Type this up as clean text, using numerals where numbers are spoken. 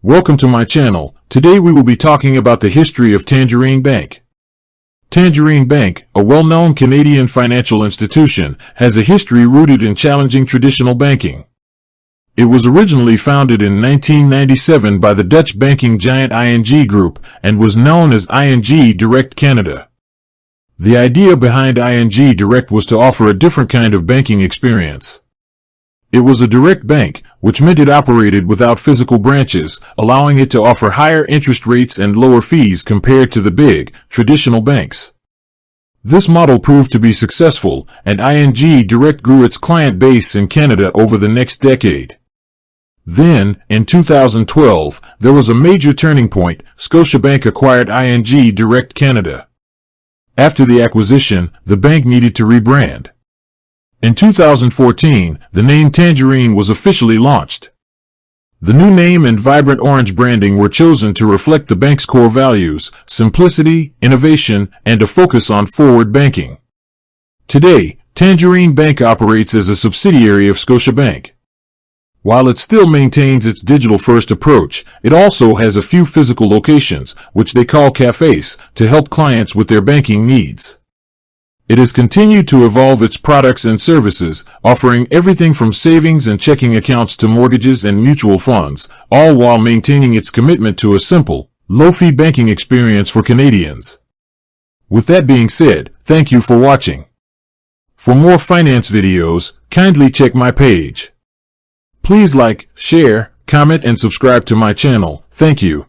Welcome to my channel. Today we will be talking about the history of Tangerine Bank. Tangerine Bank, a well-known Canadian financial institution, has a history rooted in challenging traditional banking. It was originally founded in 1997 by the Dutch banking giant ING Group and was known as ING Direct Canada. The idea behind ING Direct was to offer a different kind of banking experience. It was a direct bank, which meant it operated without physical branches, allowing it to offer higher interest rates and lower fees compared to the big, traditional banks. This model proved to be successful, and ING Direct grew its client base in Canada over the next decade. Then, in 2012, there was a major turning point. Scotiabank acquired ING Direct Canada. After the acquisition, the bank needed to rebrand. In 2014, the name Tangerine was officially launched. The new name and vibrant orange branding were chosen to reflect the bank's core values: simplicity, innovation, and a focus on forward banking. Today, Tangerine Bank operates as a subsidiary of Scotiabank. While it still maintains its digital-first approach, it also has a few physical locations, which they call cafes, to help clients with their banking needs. It has continued to evolve its products and services, offering everything from savings and checking accounts to mortgages and mutual funds, all while maintaining its commitment to a simple, low-fee banking experience for Canadians. With that being said, thank you for watching. For more finance videos, kindly check my page. Please like, share, comment, and subscribe to my channel. Thank you.